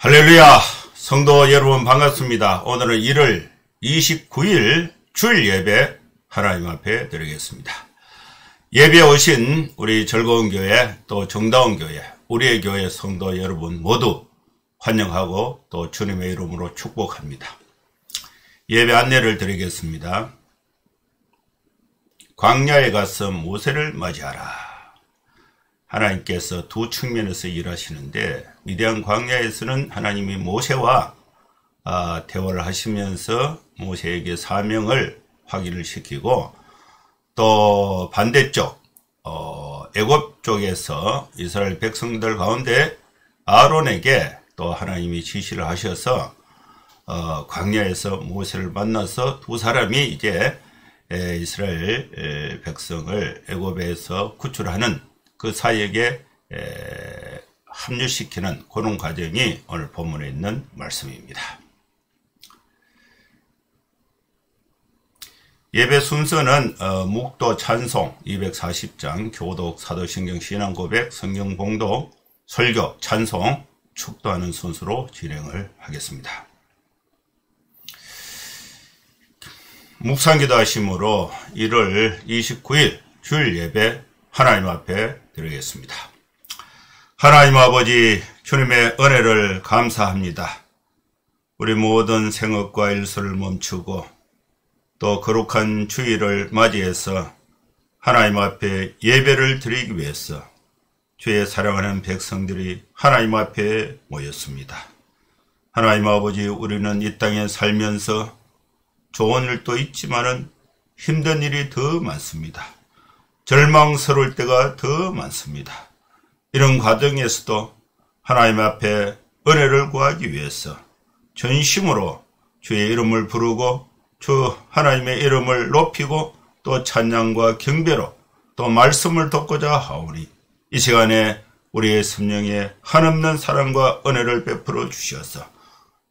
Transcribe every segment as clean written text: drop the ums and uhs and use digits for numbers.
할렐루야! 성도 여러분 반갑습니다. 오늘은 1월 29일 주일 예배 하나님 앞에 드리겠습니다. 예배에 오신 우리 즐거운 교회 또 정다운 교회 우리의 교회 성도 여러분 모두 환영하고 또 주님의 이름으로 축복합니다. 예배 안내를 드리겠습니다. 광야에 가서 모세를 맞이하라. 하나님께서 두 측면에서 일하시는데 미디안 광야에서는 하나님이 모세와 대화를 하시면서 모세에게 사명을 확인을 시키고 또 반대쪽 애굽 쪽에서 이스라엘 백성들 가운데 아론에게 또 하나님이 지시를 하셔서 광야에서 모세를 만나서 두 사람이 이제 이스라엘 백성을 애굽에서 구출하는 그 사역에 합류시키는 그런 과정이 오늘 본문에 있는 말씀입니다. 예배 순서는 묵도 찬송 240장 교독 사도신경 신앙고백 성경 봉독 설교 찬송 축도하는 순서로 진행을 하겠습니다. 묵상기도 하심으로 1월 29일 주일 예배 하나님 앞에 드리겠습니다. 하나님 아버지 주님의 은혜를 감사합니다. 우리 모든 생업과 일소를 멈추고 또 거룩한 주일을 맞이해서 하나님 앞에 예배를 드리기 위해서 주의 사랑하는 백성들이 하나님 앞에 모였습니다. 하나님 아버지 우리는 이 땅에 살면서 좋은 일도 있지만은 힘든 일이 더 많습니다. 절망스러울 때가 더 많습니다. 이런 과정에서도 하나님 앞에 은혜를 구하기 위해서 전심으로 주의 이름을 부르고 주 하나님의 이름을 높이고 또 찬양과 경배로 또 말씀을 듣고자 하오니 이 시간에 우리의 심령에 한없는 사랑과 은혜를 베풀어 주셔서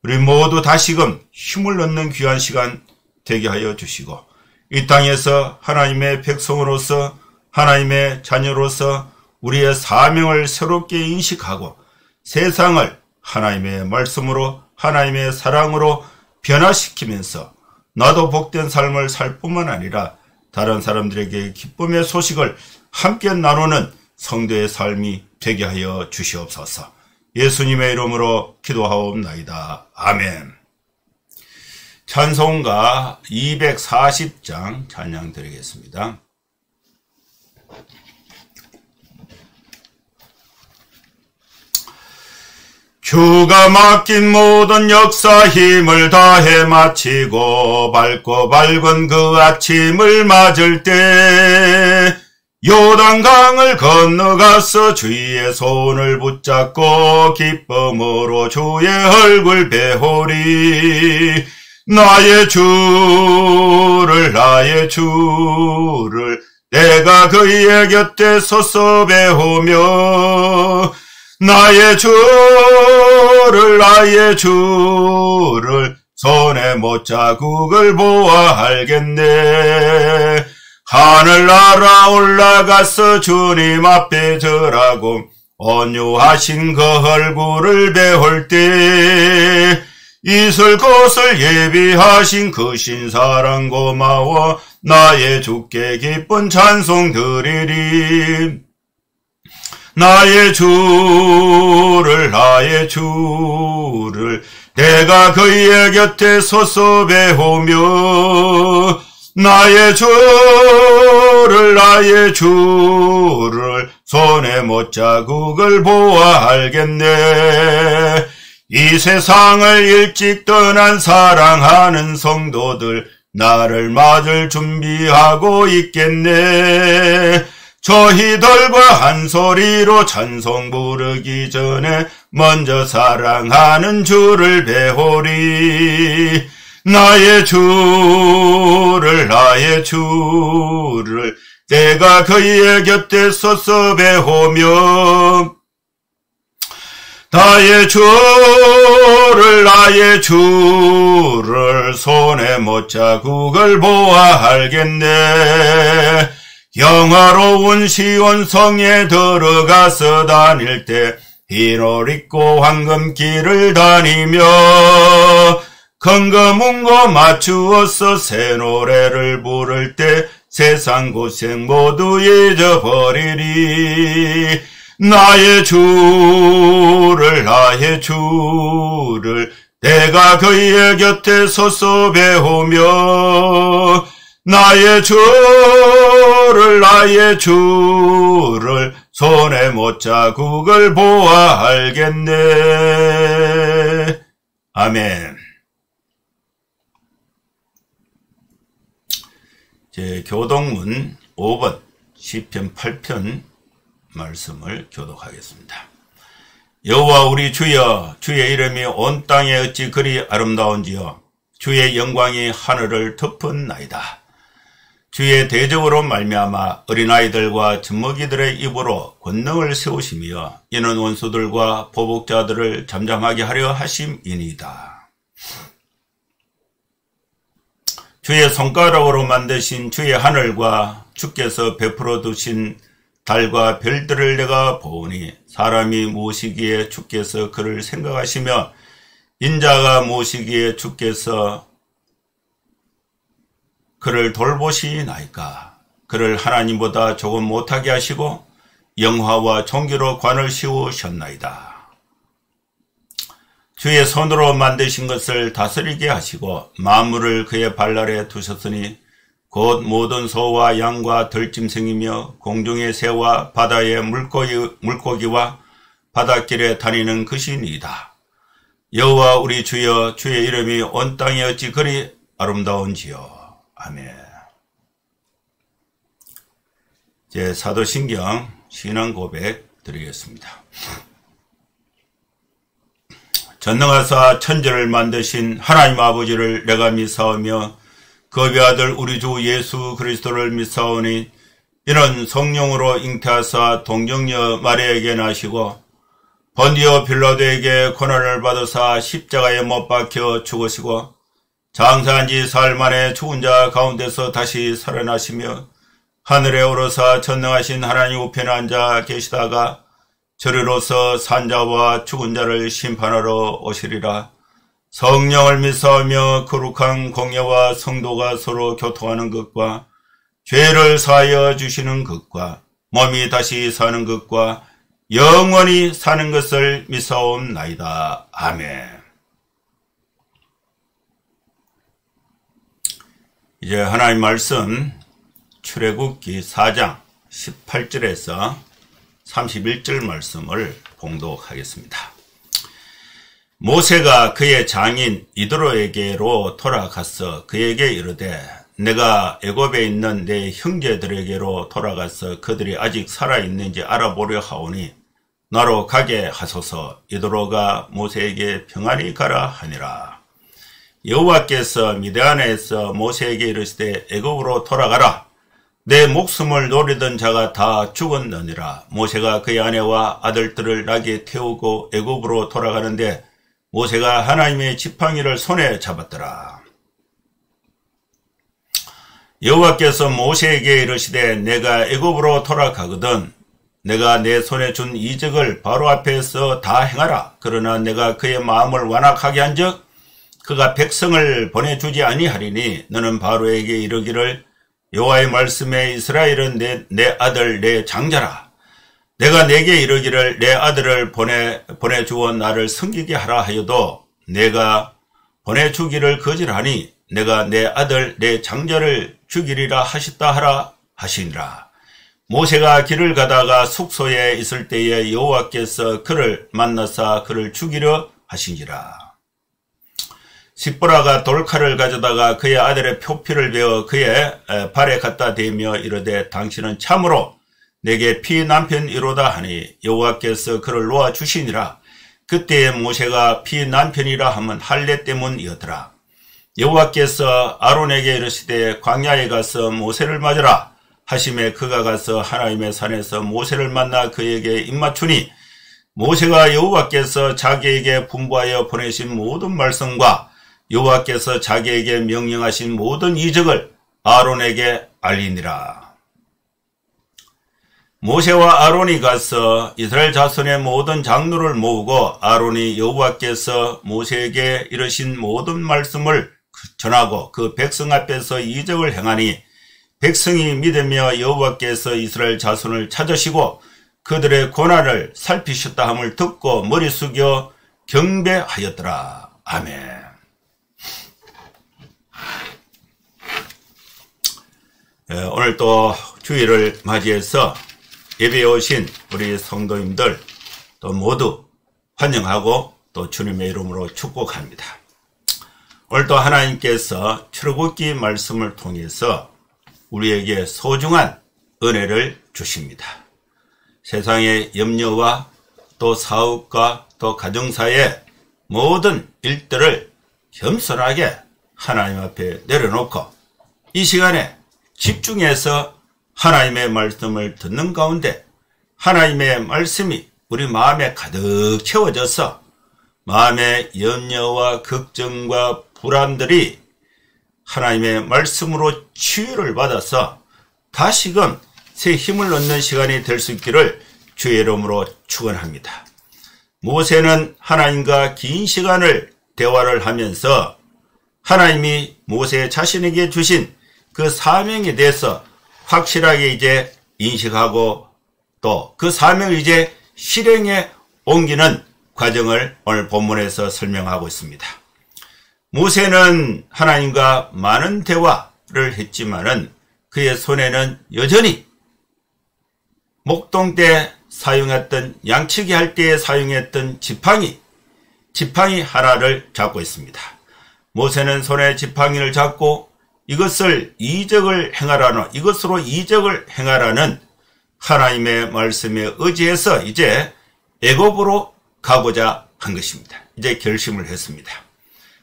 우리 모두 다시금 힘을 얻는 귀한 시간 되게 하여 주시고 이 땅에서 하나님의 백성으로서 하나님의 자녀로서 우리의 사명을 새롭게 인식하고 세상을 하나님의 말씀으로 하나님의 사랑으로 변화시키면서 나도 복된 삶을 살 뿐만 아니라 다른 사람들에게 기쁨의 소식을 함께 나누는 성도의 삶이 되게 하여 주시옵소서. 예수님의 이름으로 기도하옵나이다. 아멘. 찬송가 240장 찬양 드리겠습니다. 주가 맡긴 모든 역사 힘을 다해 마치고 밝고 밝은 그 아침을 맞을 때 요단강을 건너가서 주의 손을 붙잡고 기쁨으로 주의 얼굴 배우리. 나의 주를 내가 그의 곁에 서서 배우며 나의 주를 손에 못자국을 보아 알겠네. 하늘 날아 올라가서 주님 앞에 절하고 온유하신 그 얼굴을 배울 때 있을 곳을 예비하신 그 신사랑 고마워 나의 주께 기쁜 찬송 드리리. 나의 주를 내가 그의 곁에 서서 배우며 나의 주를 손에 못자국을 보아 알겠네. 이 세상을 일찍 떠난 사랑하는 성도들 나를 맞을 준비하고 있겠네. 저희들과 한 소리로 찬송 부르기 전에 먼저 사랑하는 주를 배우리. 나의 주를 내가 그의 곁에 서서 배우며 나의 주를 손에 못자국을 보아 알겠네. 영화로운 시온성에 들어가서 다닐 때 흰옷 입고 황금길을 다니며 건거문거 맞추어서 새 노래를 부를 때 세상 고생 모두 잊어버리리. 나의 주를 내가 그의 곁에 서서 배우며 나의 주를 손에 못자국을 보아 알겠네. 아멘. 제 교독문 5번 시편 8편 말씀을 교독하겠습니다. 여호와 우리 주여, 주의 이름이 온 땅에 어찌 그리 아름다운지요. 주의 영광이 하늘을 덮은나이다. 주의 대적으로 말미암아 어린아이들과 젖먹이들의 입으로 권능을 세우시며 이는 원수들과 보복자들을 잠잠하게 하려 하심이니이다. 주의 손가락으로 만드신 주의 하늘과 주께서 베풀어 두신 달과 별들을 내가 보오니 사람이 무엇이기에 주께서 그를 생각하시며 인자가 무엇이기에 주께서 그를 돌보시나이까. 그를 하나님보다 조금 못하게 하시고 영화와 종기로 관을 씌우셨나이다. 주의 손으로 만드신 것을 다스리게 하시고 만물을 그의 발 아래 두셨으니 곧 모든 소와 양과 들짐승이며 공중의 새와 바다의 물고기와 바닷길에 다니는 것이니이다. 여호와 우리 주여, 주의 이름이 온 땅에 어찌 그리 아름다운지요. 아멘. 제 사도신경 신앙 고백 드리겠습니다. 전능하사 천지를 만드신 하나님 아버지를 내가 믿사오며 그 외아들 우리 주 예수 그리스도를 믿사오니 이는 성령으로 잉태하사 동정녀 마리아에게 나시고 본디오 빌라도에게 고난을 받으사 십자가에 못 박혀 죽으시고 장사한 지 사흘 만에 죽은 자 가운데서 다시 살아나시며 하늘에 오르사 전능하신 하나님 우편에 앉아 계시다가 저리로서 산자와 죽은 자를 심판하러 오시리라. 성령을 믿사오며 거룩한 공예와 성도가 서로 교통하는 것과 죄를 사하여 주시는 것과 몸이 다시 사는 것과 영원히 사는 것을 믿사옵나이다. 아멘. 이제 하나님 말씀 출애굽기 4장 18절에서 31절 말씀을 봉독하겠습니다. 모세가 그의 장인 이드로에게로 돌아가서 그에게 이르되 내가 애굽에 있는 내 형제들에게로 돌아가서 그들이 아직 살아있는지 알아보려 하오니 나로 가게 하소서. 이드로가 모세에게 평안히 가라 하니라. 여호와께서 미디안에서 모세에게 이르시되 애굽으로 돌아가라. 내 목숨을 노리던 자가 다 죽었느니라. 모세가 그의 아내와 아들들을 낙에 태우고 애굽으로 돌아가는데 모세가 하나님의 지팡이를 손에 잡았더라. 여호와께서 모세에게 이르시되 내가 애굽으로 돌아가거든 내가 내 손에 준 이적을 바로 앞에서 다 행하라. 그러나 내가 그의 마음을 완악하게 한즉 그가 백성을 보내주지 아니하리니 너는 바로에게 이르기를 여호와의 말씀에 이스라엘은 내 아들 내 장자라. 내가 내게 이르기를 내 아들을 보내주어 나를 섬기게 하라 하여도 내가 보내주기를 거절하니 내가 내 아들 내 장자를 죽이리라 하셨다 하라 하시니라. 모세가 길을 가다가 숙소에 있을 때에 여호와께서 그를 만나사 그를 죽이려 하신지라. 십보라가 돌칼을 가져다가 그의 아들의 표피를 베어 그의 발에 갖다 대며 이르되 당신은 참으로 내게 피남편이로다 하니 여호와께서 그를 놓아주시니라. 그때에 모세가 피남편이라 하면 할례 때문이었더라. 여호와께서 아론에게 이르시되 광야에 가서 모세를 맞으라 하심에 그가 가서 하나님의 산에서 모세를 만나 그에게 입맞추니 모세가 여호와께서 자기에게 분부하여 보내신 모든 말씀과 여호와께서 자기에게 명령하신 모든 이적을 아론에게 알리니라. 모세와 아론이 가서 이스라엘 자손의 모든 장로를 모으고 아론이 여호와께서 모세에게 이르신 모든 말씀을 전하고 그 백성 앞에서 이적을 행하니 백성이 믿으며 여호와께서 이스라엘 자손을 찾으시고 그들의 고난을 살피셨다 함을 듣고 머리 숙여 경배하였더라. 아멘. 오늘 또 주일을 맞이해서 예배에 오신 우리 성도님들 또 모두 환영하고 또 주님의 이름으로 축복합니다. 오늘도 하나님께서 출애굽기 말씀을 통해서 우리에게 소중한 은혜를 주십니다. 세상의 염려와 또 사업과 또 가정사의 모든 일들을 겸손하게 하나님 앞에 내려놓고 이 시간에 집중해서 하나님의 말씀을 듣는 가운데 하나님의 말씀이 우리 마음에 가득 채워져서 마음의 염려와 걱정과 불안들이 하나님의 말씀으로 치유를 받아서 다시금 새 힘을 얻는 시간이 될 수 있기를 주의 이름으로 축원합니다. 모세는 하나님과 긴 시간을 대화를 하면서 하나님이 모세 자신에게 주신 그 사명에 대해서 확실하게 이제 인식하고 또 그 사명을 이제 실행에 옮기는 과정을 오늘 본문에서 설명하고 있습니다. 모세는 하나님과 많은 대화를 했지만은 그의 손에는 여전히 목동 때 사용했던 양치기 할 때 사용했던 지팡이 하나를 잡고 있습니다. 모세는 손에 지팡이를 잡고 이것으로 이적을 행하라는 하나님의 말씀에 의지해서 이제 애굽으로 가고자 한 것입니다. 이제 결심을 했습니다.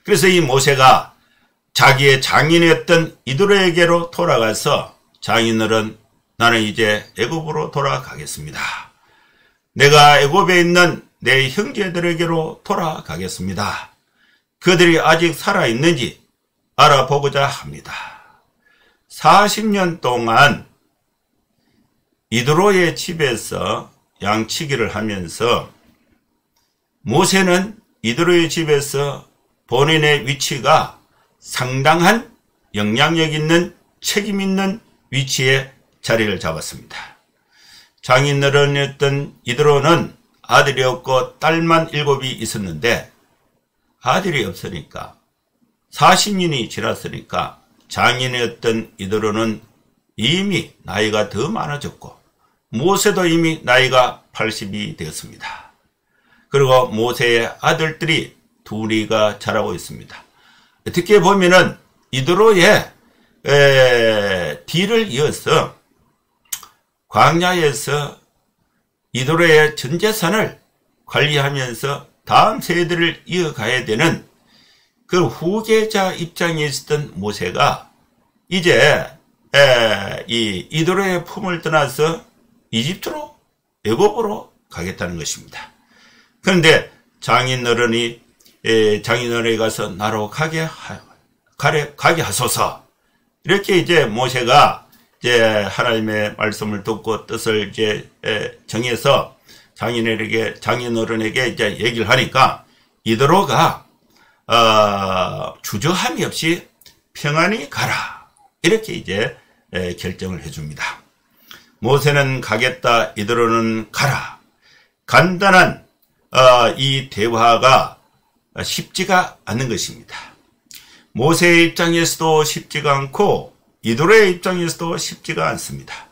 그래서 이 모세가 자기의 장인이었던 이드로에게로 돌아가서 장인어른 나는 이제 애굽으로 돌아가겠습니다. 내가 애굽에 있는 내 형제들에게로 돌아가겠습니다. 그들이 아직 살아있는지 알아보고자 합니다. 40년 동안 이드로의 집에서 양치기를 하면서 모세는 이드로의 집에서 본인의 위치가 상당한 영향력 있는 책임 있는 위치에 자리를 잡았습니다. 장인어른이었던 이드로는 아들이 없고 딸만 7이 있었는데 아들이 없으니까 40년이 지났으니까 장인이었던 이드로는 이미 나이가 더 많아졌고 모세도 이미 나이가 80이 되었습니다. 그리고 모세의 아들들이 둘이가 자라고 있습니다. 어떻게 보면은 이드로의 뒤를 이어서 광야에서 이드로의 전 재산을 관리하면서 다음 세대를 이어가야 되는 그 후계자 입장에 있었던 모세가 이제 이 이드로의 품을 떠나서 이집트로 애굽으로 가겠다는 것입니다. 그런데 장인어른이 가서 나로 가게 하소서. 이렇게 이제 모세가 이제 하나님의 말씀을 듣고 뜻을 이제 정해서 장인어른에게 이제 얘기를 하니까 이드로가 주저함이 없이 평안히 가라. 이렇게 이제 결정을 해줍니다. 모세는 가겠다. 이드로는 가라. 간단한 이 대화가 쉽지가 않는 것입니다. 모세의 입장에서도 쉽지가 않고 이드로의 입장에서도 쉽지가 않습니다.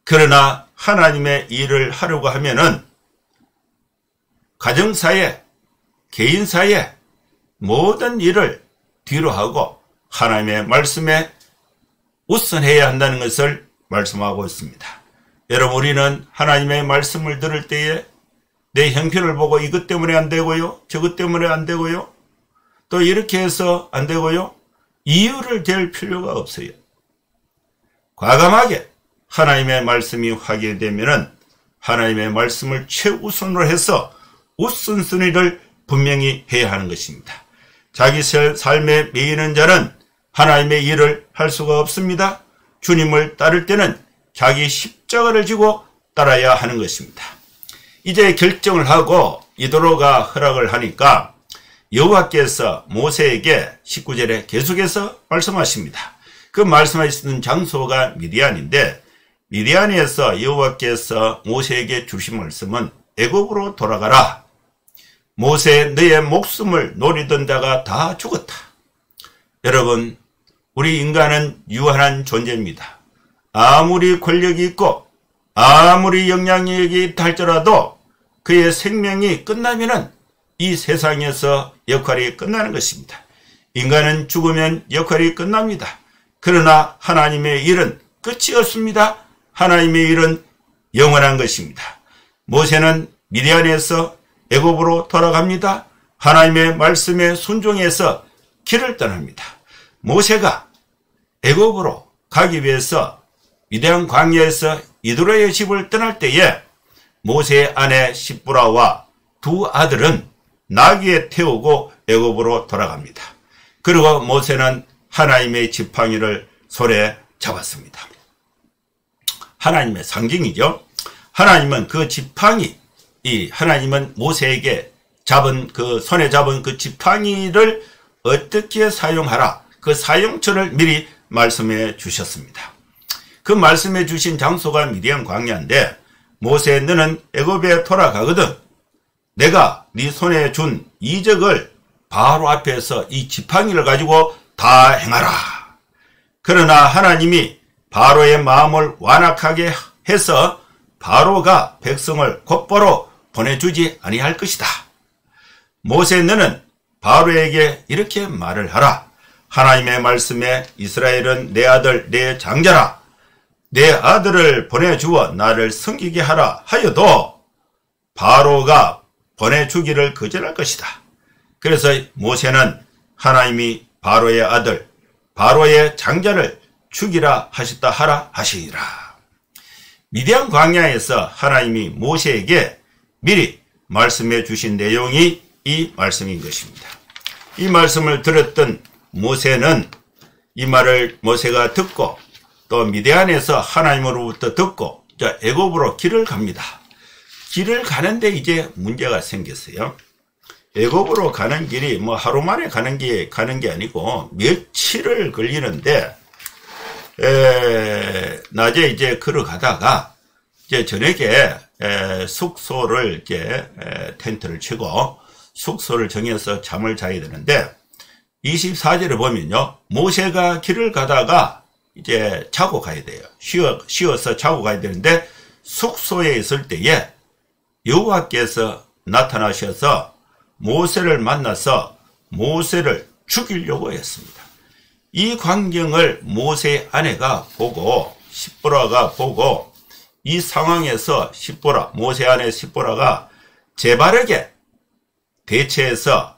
그러나 하나님의 일을 하려고 하면은 가정사에 개인사에 모든 일을 뒤로 하고 하나님의 말씀에 우선해야 한다는 것을 말씀하고 있습니다. 여러분, 우리는 하나님의 말씀을 들을 때에 내 형편을 보고 이것 때문에 안 되고요, 저것 때문에 안 되고요, 또 이렇게 해서 안 되고요, 이유를 댈 필요가 없어요. 과감하게 하나님의 말씀이 확인되면은 하나님의 말씀을 최우선으로 해서 우선순위를 분명히 해야 하는 것입니다. 자기 삶에 매이는 자는 하나님의 일을 할 수가 없습니다. 주님을 따를 때는 자기 십자가를 지고 따라야 하는 것입니다. 이제 결정을 하고 이도로가 허락을 하니까 여호와께서 모세에게 19절에 계속해서 말씀하십니다. 그 말씀하시는 장소가 미디안인데, 미디안에서 여호와께서 모세에게 주신 말씀은 애굽으로 돌아가라. 모세, 너의 목숨을 노리던 자가 다 죽었다. 여러분, 우리 인간은 유한한 존재입니다. 아무리 권력이 있고 아무리 영향력이 있다 할지라도 그의 생명이 끝나면은 이 세상에서 역할이 끝나는 것입니다. 인간은 죽으면 역할이 끝납니다. 그러나 하나님의 일은 끝이 없습니다. 하나님의 일은 영원한 것입니다. 모세는 미디안에서 애굽으로 돌아갑니다. 하나님의 말씀에 순종해서 길을 떠납니다. 모세가 애굽으로 가기 위해서 미디안 광야에서 이드로의 집을 떠날 때에 모세의 아내 십보라와 두 아들은 나귀에 태우고 애굽으로 돌아갑니다. 그리고 모세는 하나님의 지팡이를 손에 잡았습니다. 하나님의 상징이죠. 하나님은 그 지팡이, 하나님은 모세에게 손에 잡은 그 지팡이를 어떻게 사용하라, 그 사용처를 미리 말씀해 주셨습니다. 그 말씀해 주신 장소가 미디안 광야인데, 모세, 너는 애굽에 돌아가거든 내가 네 손에 준 이적을 바로 앞에서 이 지팡이를 가지고 다 행하라. 그러나 하나님이 바로의 마음을 완악하게 해서 바로가 백성을 곧바로 보내주지 아니할 것이다. 모세, 너는 바로에게 이렇게 말을 하라. 하나님의 말씀에 이스라엘은 내 아들, 내 장자라. 내 아들을 보내주어 나를 섬기게 하라 하여도 바로가 보내주기를 거절할 것이다. 그래서 모세는 하나님이 바로의 아들, 바로의 장자를 죽이라 하셨다 하라 하시니라. 미디안 광야에서 하나님이 모세에게 미리 말씀해 주신 내용이 이 말씀인 것입니다. 이 말씀을 들었던 모세는 이 말을 모세가 듣고 또 미디안에서 하나님으로부터 듣고 애굽으로 길을 갑니다. 길을 가는데 이제 문제가 생겼어요. 애굽으로 가는 길이 하루 만에 가는 게 아니고 며칠을 걸리는데, 낮에 이제 걸어가다가 이제 저녁에 숙소를 텐트를 치고 숙소를 정해서 잠을 자야 되는데, 24절에 보면요, 모세가 길을 가다가 이제 자고 가야 돼요. 쉬어서 자고 가야 되는데, 숙소에 있을 때에 여호와께서 나타나셔서 모세를 만나서 모세를 죽이려고 했습니다. 이 광경을 모세의 아내가 보고, 십보라가 보고, 이 상황에서 모세 아내 십보라가 재바르게 대처해서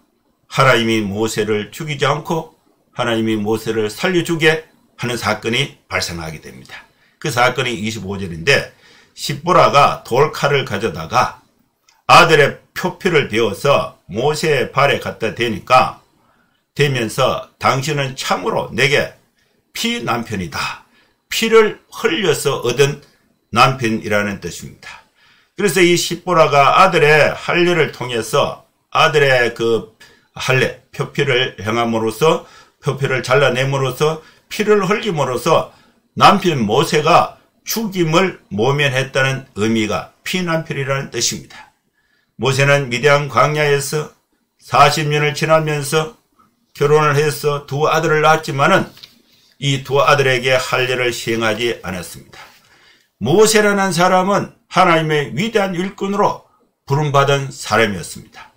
하나님이 모세를 죽이지 않고 하나님이 모세를 살려주게 하는 사건이 발생하게 됩니다. 그 사건이 25절인데, 십보라가 돌칼을 가져다가 아들의 표피를 베어서 모세의 발에 갖다 대면서 당신은 참으로 내게 피 남편이다. 피를 흘려서 얻은 남편이라는 뜻입니다. 그래서 이 십보라가 아들의 할례를 통해서 아들의 그 할례, 표피를 행함으로써, 표피를 잘라냄으로써, 피를 흘림으로써 남편 모세가 죽임을 모면했다는 의미가 피남편이라는 뜻입니다. 모세는 미디안 광야에서 40년을 지나면서 결혼을 해서 두 아들을 낳았지만은 이 두 아들에게 할례를 시행하지 않았습니다. 모세라는 사람은 하나님의 위대한 일꾼으로 부름받은 사람이었습니다.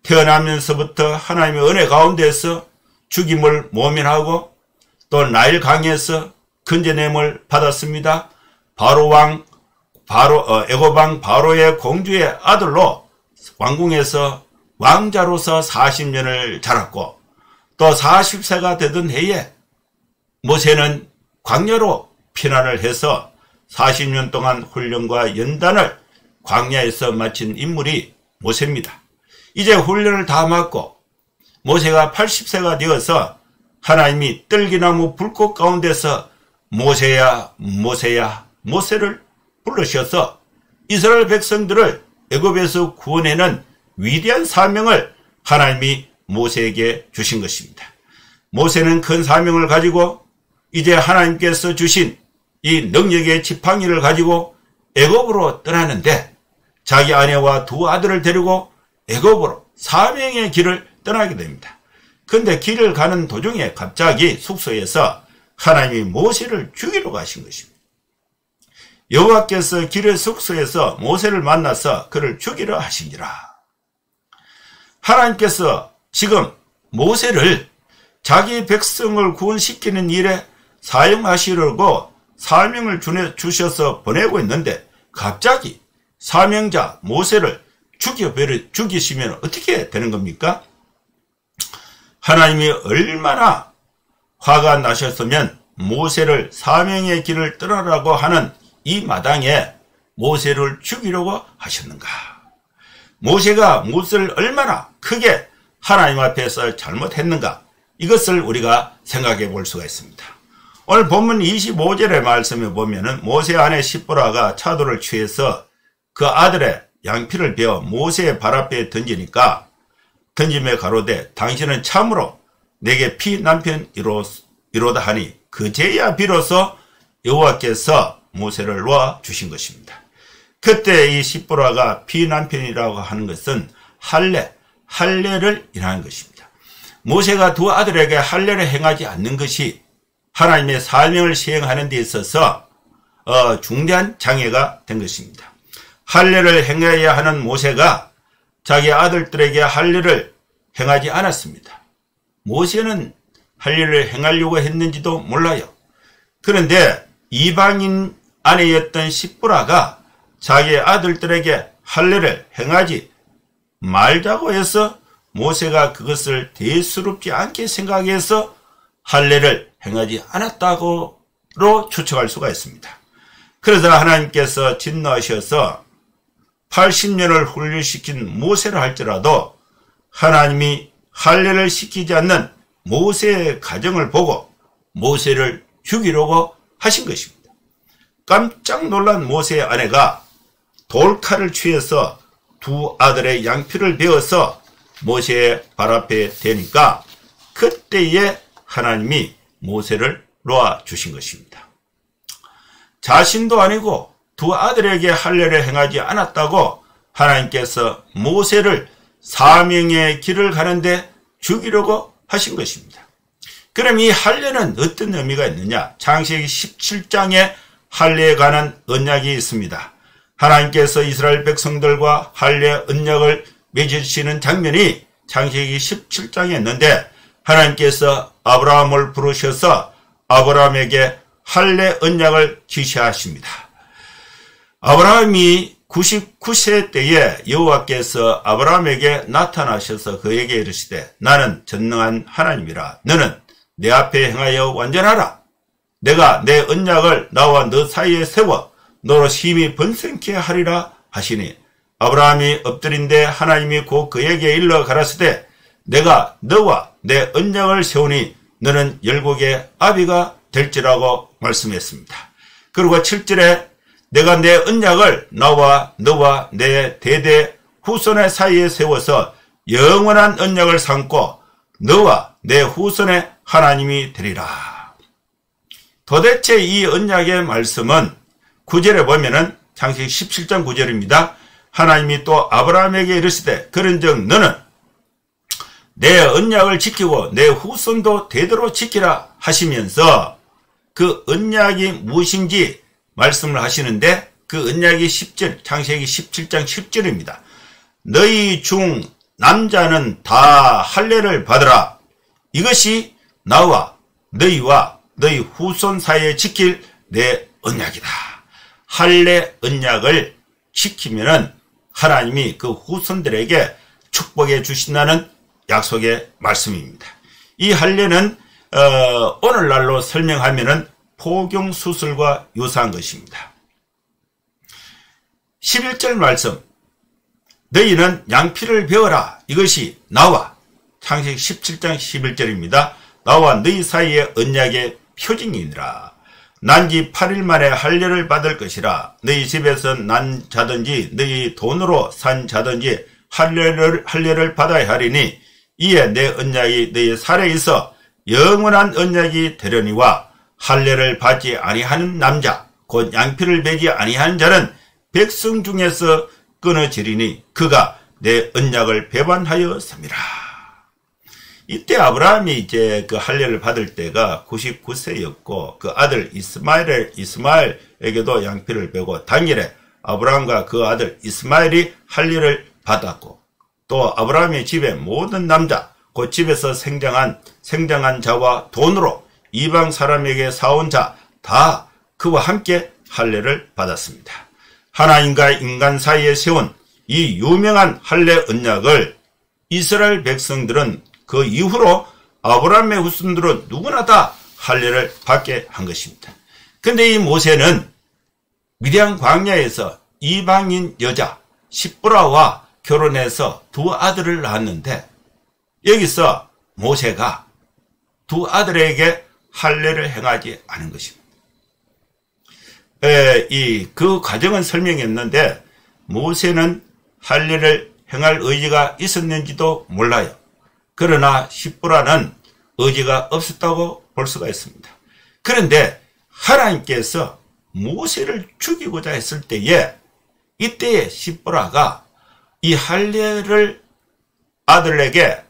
태어나면서부터 하나님의 은혜 가운데서 죽임을 모면하고 또 나일 강에서 건져냄을 받았습니다. 애굽 왕 바로의 공주의 아들로 왕궁에서 왕자로서 40년을 자랐고, 또 40세가 되던 해에 모세는 광야로 피난을 해서 40년 동안 훈련과 연단을 광야에서 마친 인물이 모세입니다. 이제 훈련을 다 마치고 모세가 80세가 되어서 하나님이 떨기나무 불꽃 가운데서 모세야 모세야 모세를 부르셔서 이스라엘 백성들을 애굽에서 구원해낸 위대한 사명을 하나님이 모세에게 주신 것입니다. 모세는 큰 사명을 가지고 이제 하나님께서 주신 이 능력의 지팡이를 가지고 애굽으로 떠나는데 자기 아내와 두 아들을 데리고 애굽으로 사명의 길을 떠나게 됩니다. 그런데 길을 가는 도중에 갑자기 숙소에서 하나님이 모세를 죽이러 가신 것입니다. 여호와께서 길의 숙소에서 모세를 만나서 그를 죽이려 하시니라. 하나님께서 지금 모세를 자기 백성을 구원시키는 일에 사용하시려고 사명을 주셔서 보내고 있는데 갑자기 사명자 모세를 죽이시면 어떻게 되는 겁니까? 하나님이 얼마나 화가 나셨으면 모세를 사명의 길을 떠나라고 하는 이 마당에 모세를 죽이려고 하셨는가? 모세가 무엇을 얼마나 크게 하나님 앞에서 잘못했는가? 이것을 우리가 생각해 볼 수가 있습니다. 오늘 본문 25절의 말씀에 보면은 모세 아내 시보라가 차도를 취해서 그 아들의 양피를 베어 모세의 발 앞에 던지니까 던짐에 가로되 당신은 참으로 내게 피 남편이로다 하니 그제야 비로소 여호와께서 모세를 놓아 주신 것입니다. 그때 이 시보라가 피 남편이라고 하는 것은 할례를 일하는 것입니다. 모세가 두 아들에게 할례를 행하지 않는 것이 하나님의 사명을 시행하는 데 있어서 중대한 장애가 된 것입니다. 할례를 행해야 하는 모세가 자기 아들들에게 할례를 행하지 않았습니다. 모세는 할례를 행하려고 했는지도 몰라요. 그런데 이방인 아내였던 시보라가 자기 아들들에게 할례를 행하지 말자고 해서 모세가 그것을 대수롭지 않게 생각해서 할례를 행하지 않았다고로 추측할 수가 있습니다. 그래서 하나님께서 진노하셔서 80년을 훈련시킨 모세를 할지라도 하나님이 할례를 시키지 않는 모세의 가정을 보고 모세를 죽이려고 하신 것입니다. 깜짝 놀란 모세의 아내가 돌칼을 취해서 두 아들의 양피를 베어서 모세의 발 앞에 대니까 그때에 하나님이 모세를 놓아 주신 것입니다. 자신도 아니고 두 아들에게 할례를 행하지 않았다고 하나님께서 모세를 사명의 길을 가는데 죽이려고 하신 것입니다. 그럼 이 할례는 어떤 의미가 있느냐? 창세기 17장에 할례에 관한 언약이 있습니다. 하나님께서 이스라엘 백성들과 할례 언약을 맺으시는 장면이 창세기 17장에 있는데 하나님께서 아브라함을 부르셔서 아브라함에게 할례 언약을 지시하십니다. 아브라함이 99세 때에 여호와께서 아브라함에게 나타나셔서 그에게 이르시되 나는 전능한 하나님이라 너는 내 앞에 행하여 완전하라. 내가 내 언약을 나와 너 사이에 세워 너로 심히 번성케 하리라 하시니 아브라함이 엎드린데 하나님이 곧 그에게 일러 가라사대 내가 너와 내 언약을 세우니 너는 열국의 아비가 될지라고 말씀했습니다. 그리고 7절에 내가 내 언약을 나와 너와 내 대대 후손의 사이에 세워서 영원한 언약을 삼고 너와 내 후손의 하나님이 되리라. 도대체 이 언약의 말씀은 9절에 보면은 창세기 17장 9절입니다. 하나님이 또 아브라함에게 이르시되 그런즉 너는 내 언약을 지키고 내 후손도 대대로 지키라 하시면서 그 언약이 무엇인지 말씀을 하시는데 그 언약이 10절 창세기 17장 10절입니다. 너희 중 남자는 다 할례를 받으라. 이것이 나와 너희와 너희 후손 사이에 지킬 내 언약이다. 할례 언약을 지키면은 하나님이 그 후손들에게 축복해 주신다는 약속의 말씀입니다. 이 할례는 오늘날로 설명하면은 포경 수술과 유사한 것입니다. 11절 말씀 너희는 양피를 베어라. 이것이 나와 창세기 17장 11절입니다. 나와 너희 사이의 언약의 표징이니라. 난 지 8일 만에 할례를 받을 것이라. 너희 집에서 난 자든지 너희 돈으로 산 자든지 할례를 받아야 하리니 이에 내 언약이 너희 살에 있어 영원한 언약이 되려니와 할례를 받지 아니하는 남자 곧 양피를 베지 아니하는 자는 백성 중에서 끊어지리니 그가 내 언약을 배반하였습니다. 이때 아브라함이 이제 그 할례를 받을 때가 99세였고 그 아들 이스마엘에게도 양피를 베고 당일에 아브라함과 그 아들 이스마엘이 할례를 받았고 또 아브라함의 집의 모든 남자 곧 집에서 생장한 자와 돈으로 이방 사람에게 사온 자 다 그와 함께 할례를 받았습니다. 하나님과 인간 사이에 세운 이 유명한 할례 언약을 이스라엘 백성들은 그 이후로 아브라함의 후손들은 누구나 다 할례를 받게 한 것입니다. 근데 이 모세는 미디안 광야에서 이방인 여자 십보라와 결혼해서 두 아들을 낳았는데 여기서 모세가 두 아들에게 할례를 행하지 않은 것입니다. 그 과정은 설명했는데 모세는 할례를 행할 의지가 있었는지도 몰라요. 그러나 십보라는 의지가 없었다고 볼 수가 있습니다. 그런데 하나님께서 모세를 죽이고자 했을 때에 이때에 십보라가 이 할례를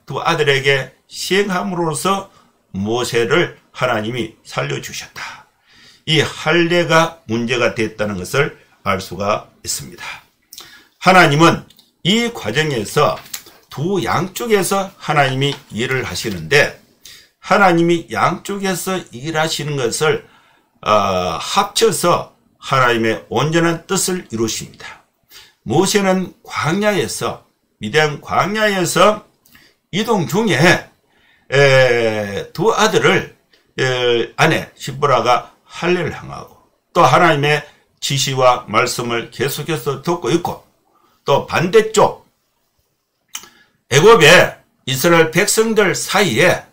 두 아들에게 시행함으로써 모세를 하나님이 살려주셨다. 이 할례가 문제가 됐다는 것을 알 수가 있습니다. 하나님은 이 과정에서 두 양쪽에서 하나님이 일을 하시는데 하나님이 양쪽에서 일하시는 것을 합쳐서 하나님의 온전한 뜻을 이루십니다. 모세는 미디안 광야에서 이동 중에 두 아들을 아내 십보라가 할례를 행하고 또 하나님의 지시와 말씀을 계속해서 듣고 있고 또 반대쪽 애굽의 이스라엘 백성들 사이에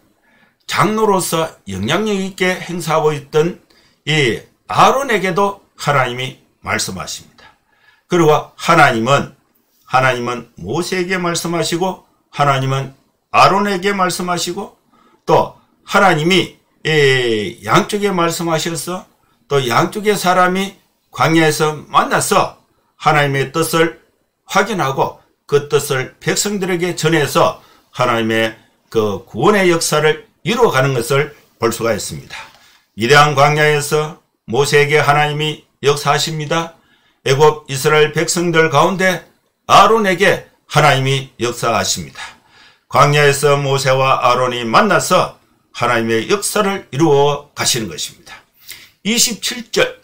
장로로서 영향력 있게 행사하고 있던 이 아론에게도 하나님이 말씀하십니다. 그리고 하나님은 모세에게 말씀하시고 하나님은 아론에게 말씀하시고 또 하나님이 양쪽에 말씀하셔서 또 양쪽의 사람이 광야에서 만나서 하나님의 뜻을 확인하고 그 뜻을 백성들에게 전해서 하나님의 그 구원의 역사를 이루어가는 것을 볼 수가 있습니다. 미디안 광야에서 모세에게 하나님이 역사하십니다. 애굽 이스라엘 백성들 가운데 아론에게 하나님이 역사하십니다. 광야에서 모세와 아론이 만나서 하나님의 역사를 이루어 가시는 것입니다. 27절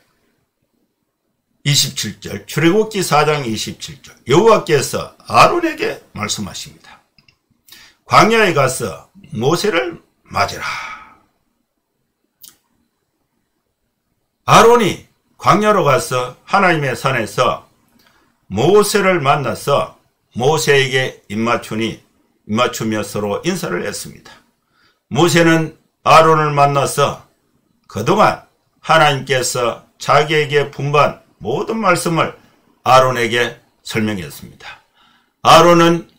출애굽기 4장 27절 여호와께서 아론에게 말씀하십니다. 광야에 가서 모세를 맞으라. 아론이 광야로 가서 하나님의 산에서 모세를 만나서 모세에게 입맞추며 서로 인사를 했습니다. 모세는 아론을 만나서 그동안 하나님께서 자기에게 분반 모든 말씀을 아론에게 설명했습니다. 아론은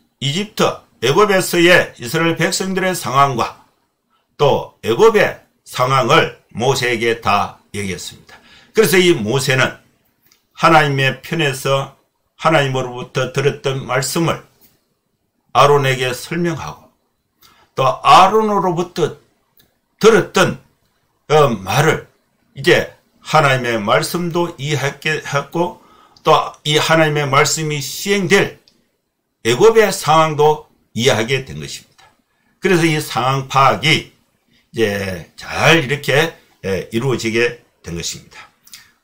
애굽에서의 이스라엘 백성들의 상황과 또 애굽의 상황을 모세에게 다 얘기했습니다. 그래서 이 모세는 하나님의 편에서 하나님으로부터 들었던 말씀을 아론에게 설명하고 또 아론으로부터 들었던 말을 이제 하나님의 말씀도 이해하게 했고 또 이 하나님의 말씀이 시행될 애굽의 상황도 이해하게 된 것입니다. 그래서 이 상황 파악이 이제 잘 이렇게 이루어지게 된 것입니다.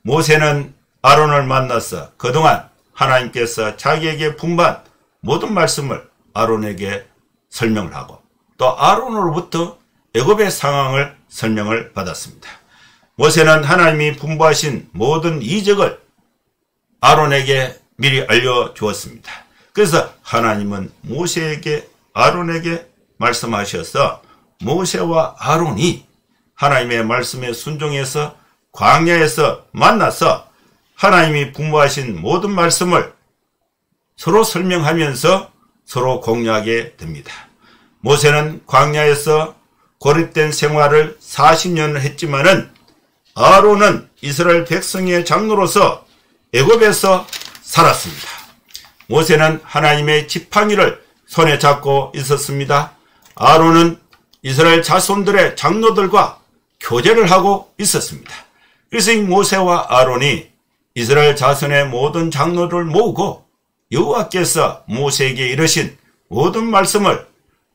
모세는 아론을 만나서 그동안 하나님께서 자기에게 분반 모든 말씀을 아론에게 설명을 하고 또 아론으로부터 애굽의 상황을 설명을 받았습니다. 모세는 하나님이 분부하신 모든 이적을 아론에게 미리 알려주었습니다. 그래서 하나님은 아론에게 말씀하셔서 모세와 아론이 하나님의 말씀에 순종해서 광야에서 만나서 하나님이 분부하신 모든 말씀을 서로 설명하면서 서로 공유하게 됩니다. 모세는 광야에서 고립된 생활을 40년을 했지만은 아론은 이스라엘 백성의 장로로서 애굽에서 살았습니다. 모세는 하나님의 지팡이를 손에 잡고 있었습니다. 아론은 이스라엘 자손들의 장로들과 교제를 하고 있었습니다. 그래서 이 모세와 아론이 이스라엘 자손의 모든 장로를 모으고 여호와께서 모세에게 이르신 모든 말씀을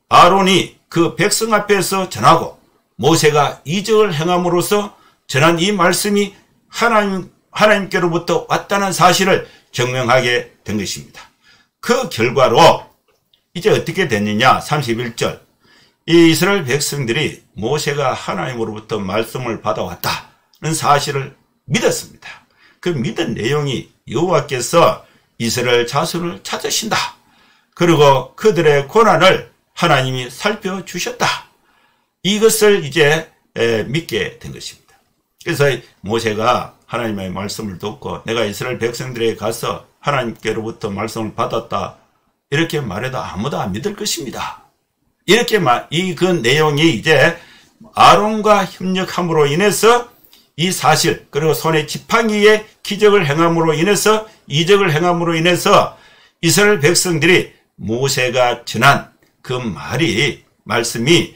아론이 그 백성 앞에서 전하고 모세가 이적을 행함으로써 전한 이 말씀이 하나님께로부터 왔다는 사실을 증명하게 된 것입니다. 그 결과로 이제 어떻게 됐느냐? 31절. 이 이스라엘 백성들이 모세가 하나님으로부터 말씀을 받아왔다는 사실을 믿었습니다. 그 믿은 내용이 여호와께서 이스라엘 자손을 찾으신다. 그리고 그들의 고난을 하나님이 살펴주셨다. 이것을 이제 믿게 된 것입니다. 그래서 모세가 하나님의 말씀을 듣고 내가 이스라엘 백성들에게 가서 하나님께로부터 말씀을 받았다. 이렇게 말해도 아무도 안 믿을 것입니다. 이렇게 그 내용이 이제 아론과 협력함으로 인해서 이 사실, 그리고 손에 지팡이에 기적을 행함으로 인해서, 이적을 행함으로 인해서 이스라엘 백성들이 모세가 전한 그 말씀이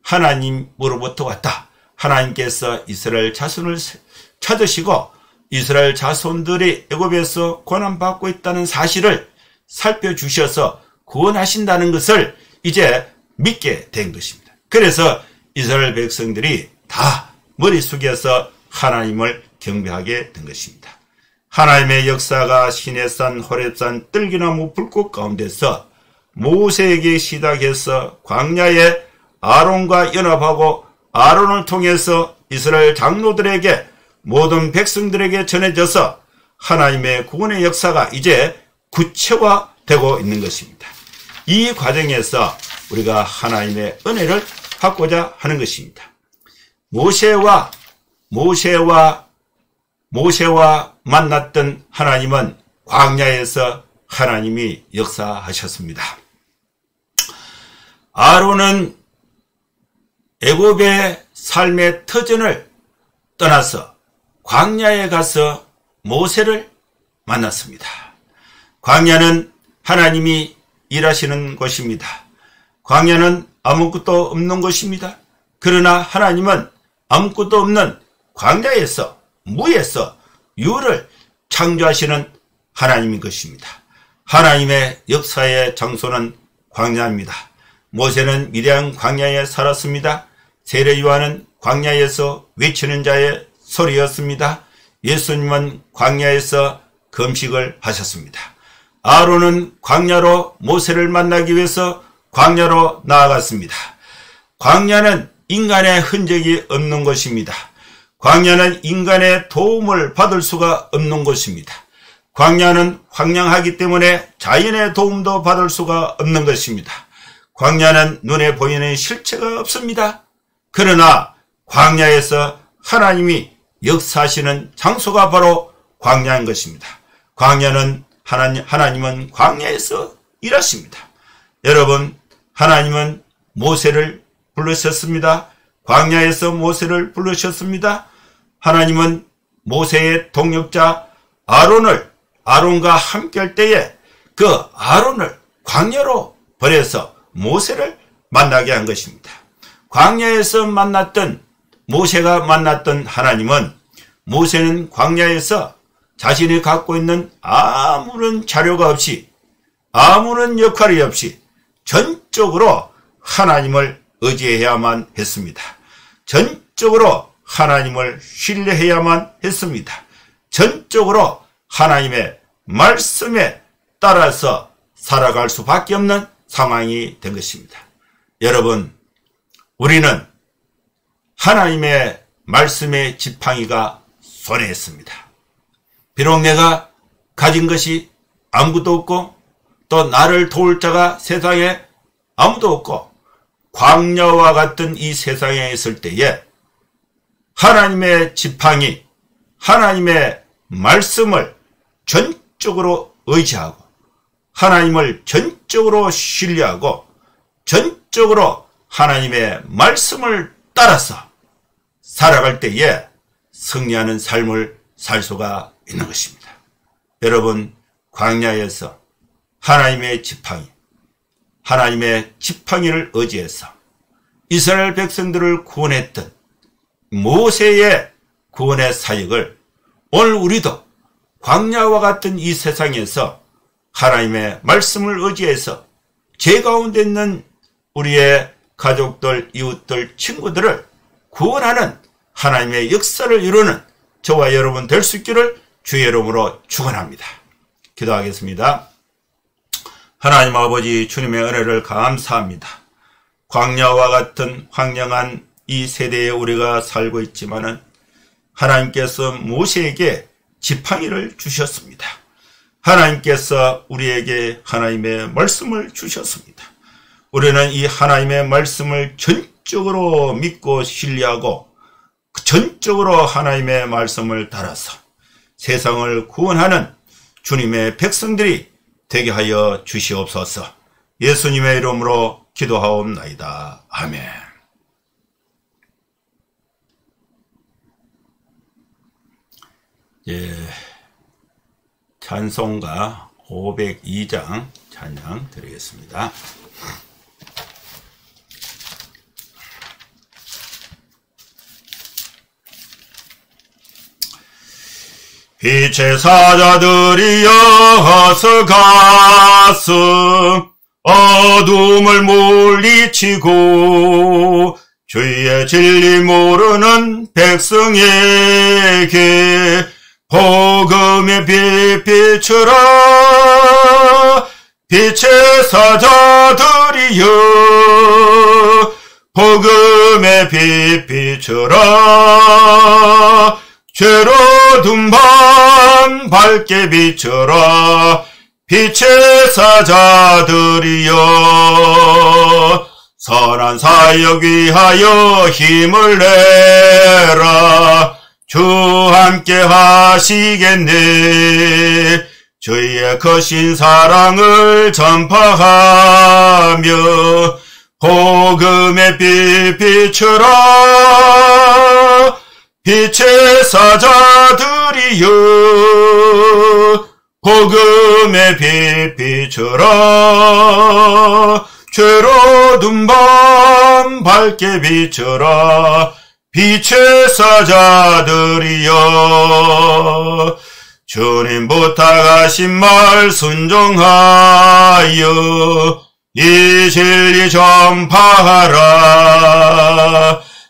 하나님으로부터 왔다. 하나님께서 이스라엘 자손을 찾으시고 이스라엘 자손들이 애굽에서 고난받고 있다는 사실을 살펴주셔서 구원하신다는 것을 이제 믿게 된 것입니다. 그래서 이스라엘 백성들이 다 머리 숙여서 하나님을 경배하게 된 것입니다. 하나님의 역사가 시내산, 호렙산, 뜰기나무 불꽃 가운데서 모세에게 시작해서 광야에 아론과 연합하고 아론을 통해서 이스라엘 장로들에게 모든 백성들에게 전해져서 하나님의 구원의 역사가 이제 구체화되고 있는 것입니다. 이 과정에서 우리가 하나님의 은혜를 받고자 하는 것입니다. 모세와 만났던 하나님은 광야에서 하나님이 역사하셨습니다. 아론은 애굽의 삶의 터전을 떠나서 광야에 가서 모세를 만났습니다. 광야는 하나님이 일하시는 곳입니다. 광야는 아무것도 없는 곳입니다. 그러나 하나님은 아무것도 없는 광야에서, 무에서 유를 창조하시는 하나님인 것입니다. 하나님의 역사의 장소는 광야입니다. 모세는 미디안 광야에 살았습니다. 세례 요한은 광야에서 외치는 자의 소리였습니다. 예수님은 광야에서 금식을 하셨습니다. 아론은 광야로 모세를 만나기 위해서 광야로 나아갔습니다. 광야는 인간의 흔적이 없는 곳입니다. 광야는 인간의 도움을 받을 수가 없는 곳입니다. 광야는 황량하기 때문에 자연의 도움도 받을 수가 없는 것입니다. 광야는 눈에 보이는 실체가 없습니다. 그러나 광야에서 하나님이 역사하시는 장소가 바로 광야인 것입니다. 광야는 하나님은 광야에서 일하십니다. 여러분, 하나님은 모세를 부르셨습니다. 광야에서 모세를 부르셨습니다. 하나님은 모세의 동역자 아론과 함께 할 때에 그 아론을 광야로 보내서 모세를 만나게 한 것입니다. 광야에서 모세가 만났던 하나님은 모세는 광야에서 자신이 갖고 있는 아무런 자료가 없이 아무런 역할이 없이 전적으로 하나님을 의지해야만 했습니다. 전적으로 하나님을 신뢰해야만 했습니다. 전적으로 하나님의 말씀에 따라서 살아갈 수밖에 없는 상황이 된 것입니다. 여러분, 우리는 하나님의 말씀의 지팡이가 손에 있습니다. 비록 내가 가진 것이 아무것도 없고 또 나를 도울 자가 세상에 아무도 없고 광야와 같은 이 세상에 있을 때에 하나님의 지팡이, 하나님의 말씀을 전적으로 의지하고 하나님을 전적으로 신뢰하고 전적으로 하나님의 말씀을 따라서 살아갈 때에 승리하는 삶을 살 수가 있는 것입니다. 여러분, 광야에서 하나님의 지팡이, 하나님의 지팡이를 의지해서 이스라엘 백성들을 구원했던 모세의 구원의 사역을 오늘 우리도 광야와 같은 이 세상에서 하나님의 말씀을 의지해서 죄 가운데 있는 우리의 가족들, 이웃들, 친구들을 구원하는 하나님의 역사를 이루는 저와 여러분 될 수 있기를 주의 이름으로 축원합니다. 기도하겠습니다. 하나님 아버지, 주님의 은혜를 감사합니다. 광야와 같은 황량한 이 세대에 우리가 살고 있지만은 하나님께서 모세에게 지팡이를 주셨습니다. 하나님께서 우리에게 하나님의 말씀을 주셨습니다. 우리는 이 하나님의 말씀을 전적으로 믿고 신뢰하고 전적으로 하나님의 말씀을 따라서 세상을 구원하는 주님의 백성들이 되게 하여 주시옵소서. 예수님의 이름으로 기도하옵나이다. 아멘. 찬송가 502장 찬양 드리겠습니다. 빛의 사자들이여 어서 가서 어둠을 물리치고 주의 진리 모르는 백성에게 복음의 빛 비추라. 빛의 사자들이여 복음의 빛 비추라. 죄로 둔 밤 밝게 비춰라. 빛의 사자들이여 선한 사역 위하여 힘을 내라. 주 함께 하시겠네. 주의 크신 사랑을 전파하며 복음의 빛 비추라. 빛의 사자들이여 복음의 빛 비추라. 죄로 둔 밤 밝게 비추라. 빛의 사자들이여 주님 부탁하신 말 순종하여 이 진리 전파하라.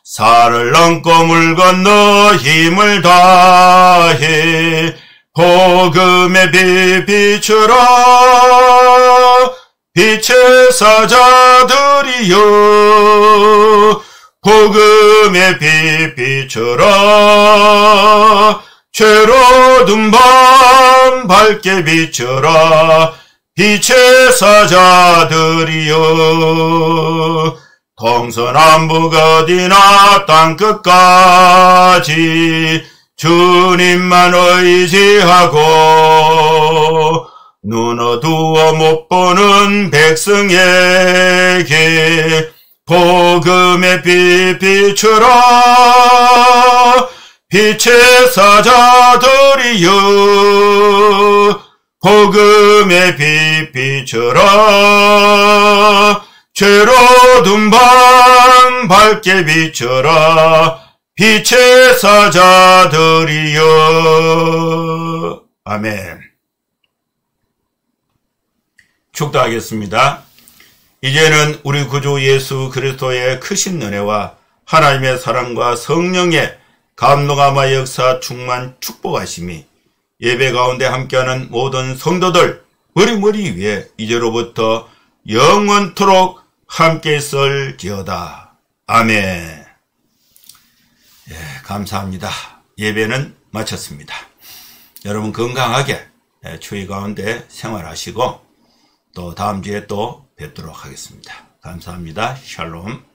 산을 넘고 물 건너 힘을 다해 복음의 빛 비추라. 빛의 사자들이여 복음의 빛 비추라. 죄로 둔 밤 밝게 비추라. 빛의 사자들이여 동서남북 어디나 땅끝까지 주님만 의지하고 눈 어두워 못 보는 백성에게 복음의 빛 비추라. 빛의 사자들이여 복음의 빛 비추라. 죄로 둔 밤 밝게 비춰라. 빛의 사자들이여. 아멘. 축도하겠습니다. 이제는 우리 구주 예수 그리스도의 크신 은혜와 하나님의 사랑과 성령의 감동함과 역사 충만 축복하심이 예배 가운데 함께하는 모든 성도들 머리 위에 이제로부터 영원토록 함께 있을지어다. 아멘. 감사합니다. 예배는 마쳤습니다. 여러분 건강하게 추위 가운데 생활하시고 또 다음 주에 또 뵙도록 하겠습니다. 감사합니다. 샬롬.